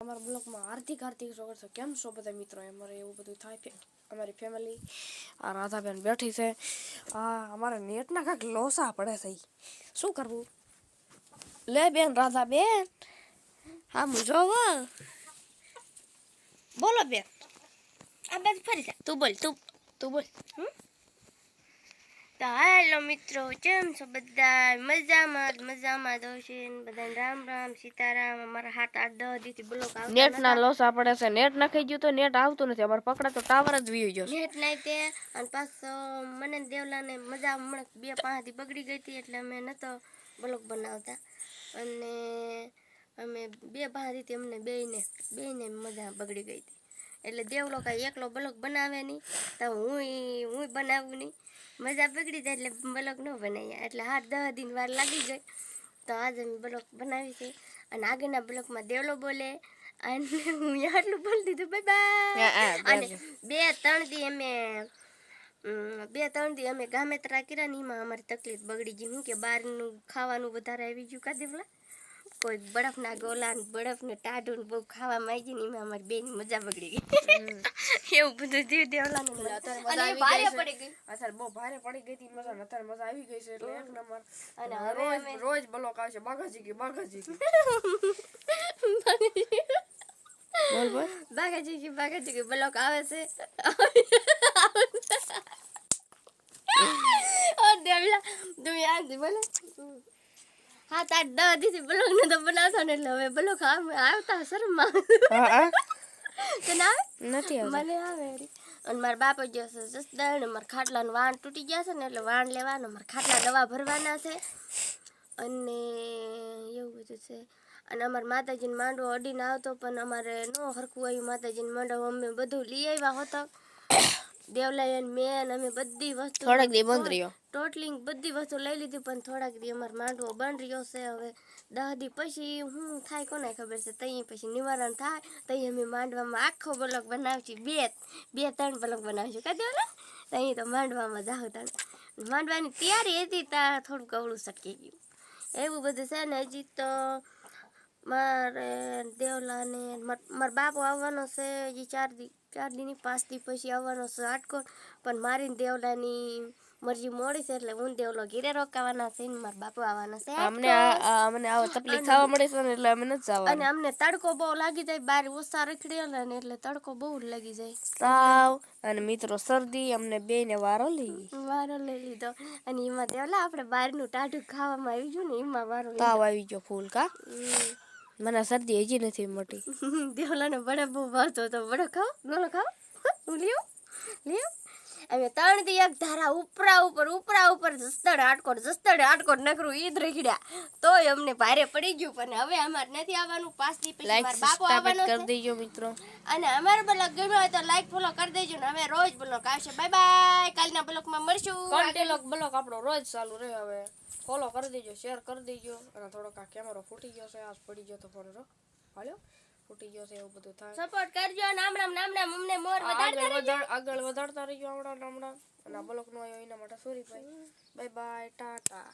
અમારા બ્લોગમાં હાર્દિક સ્વાગત છે। કેમ છો બધા મિત્રો? અમારે એવું બધું થાય છે। અમારી ફેમિલી આ રાધાબેન બેઠી છે। આ અમારે નેટના કાંઈક લોસા પડે છે। શું કરવું? લે બેન રાધાબેન, હા જોવો બોલો બેન। આ બાજુ ફરી જા, તું બોલ તું બોલ। તો હેલો મિત્રો, કેમ છો બધા? મજામાં દોશે બધાને રામ રામ સીતારામ। અમારા 7-8-10 દીથી બ્લોક આવતા નેટ ના લોસા પડે છે। નેટ નાખી ગયું તો નેટ આવતું નથી। અમાર પકડા તો ટાવર જ વીયો ગયો નેટ નાખે અને પાછો મને દેવલાને મજા હમણાં 2-5 દી બગડી ગઈ હતી એટલે અમે નતો બ્લોક બનાવતા અને અમે 2-5 દીથી અમને બેયને મજા બગડી ગઈ હતી એટલે દેવલો કાંઈ એકલો બ્લોક બનાવે નહીં તો હું બનાવું નહીં। મજા બગડી જાય એટલે બ્લોક ન બનાવ્યા એટલે 8-10 દિન વાર લાગી જાય। તો આજે અમે બ્લોક બનાવી છે અને આગળના બ્લોકમાં દેવલો બોલે અને હું આટલું બોલી દીધું બાય અને 2-3 દી અમે ગામેત્રા કર્યા ને એમાં અમારી તકલીફ બગડી ગઈ। હું કે બહારનું ખાવાનું વધારે આવી ગયું કા દેવલા, કોઈ બરફના ગોલા ને બરફને ટાઢું ને બહુ ખાવા માંગી ને એમાં અમારી બેની મજા બગડી ગઈ। એવું બધું જીવ દેવલા ને ભારે પડી ગઈ અત્યારે બહુ ભારે પડી ગઈ હતી મજા અત્યારે મજા આવી ગઈ છે એટલે એક નંબર। અને હવે રોજ બ્લોક આવશે બાગાજી બોલ બાગાજી બ્લોક આવે છે। દેવલા તમે યાદ બોલે 7-8-10 દીથી બ્લોગ ને તો બનાવતા ને એટલે હવે બ્લોગ આવતા શરમમાં તો ના નથી મને આવે અને મારા બાપા જો છે જસદણ ને મારા ખાટલાનું વાણ તૂટી ગયા છે ને એટલે વાણ લેવાનું મારા ખાટલા દવા ભરવાના છે અને એવું બધું છે। અને અમારા માતાજીને માંડવો અડીને આવતો પણ અમારે ન હરખું આવ્યું માતાજીને માંડવો અમે બધું લઈ આવ્યા હતા દેવલાઈ મેન અમે બધી વસ્તુ થોડાક દી બંધ રહ્યો ટોટલી બધી વસ્તુ લઈ લીધી પણ થોડાક દી અમારો માંડવો બંધ રહ્યો છે। હવે 10 દી પછી હું થાય કોને ખબર છે તઈ પછી નિવારણ થાય તઈ અમે માંડવામાં આખો બ્લોક બનાવશું 2-3 બ્લોક બનાવશું કા દેવલા તઈ તો માંડવામાં જાવ તા માંડવાની તૈયારી હતી તા થોડું કવળું સટકી ગયું એવું બધું છે ને। હજી તો મારે દેવલાને મારા બાપો આવવાનો છે હજી 4 દી 5 દી પછી આવવાનો છે રાજકોટ પણ મારી દેવલાની મરજી મોડી છે એટલે હું દેવલો ઘીરે રોકાવાના છે ને મારા બાપુ આવવાના છે। અમને આવો તકલીફ થવા મળે છે ને એટલે અમે નથી જવાના અને અમને તડકો બહુ લાગી જાય બાર ઓછા રખડ્યો ને એટલે તડકો બહુ લાગી જાય તાવ અને મિત્રો શરદી અમને બેયને વારો લઈ લીધો અને એમાં દેવલા આપણે બહારનું ટાઢું ખાવામાં આવી ગયું ને એમાં વારો તાવ આવી ગયો ફૂલ કા મને શરદી હજી નથી મટી। દેવલાને બડે બહુ ભાવતો હતો બડો ખાવ હું લ્યો અમે 3 દી એક ધારા ઉપરા ઉપર જસ્તડે આટકોટ નકરું ઈદ રખડ્યા તોય અમને ભારે પડી ગયું પણ હવે અમારે નથી આવવાનું 5 દી પછી મારા બાપો આવવાનો કરી દેજો મિત્રો અને અમારો બ્લોગ ગમ્યો હોય તો લાઈક ફોલો કરી દેજો ને હવે રોજ બ્લોગ આવશે। બાય બાય, કાલના બ્લોગમાં મળશું। કન્ટિન્યુ બ્લોગ આપણો રોજ ચાલુ રહે। હવે ફોલો કરી દેજો, શેર કરી દેજો અને થોડોક આ કેમેરો ફૂટી ગયો છે આજ પડી ગયો તો ફોન હાલ્યો ફૂટી ગયો છે એવું બધું થાય સપોર્ટ કરજો। નામ રામ અમને મોર આગળ વધારતા રહીજો હમણાં અને આ બ્લોગ નો આવ્યો એના માટે સોરી ભાઈ। Bye bye, Tata.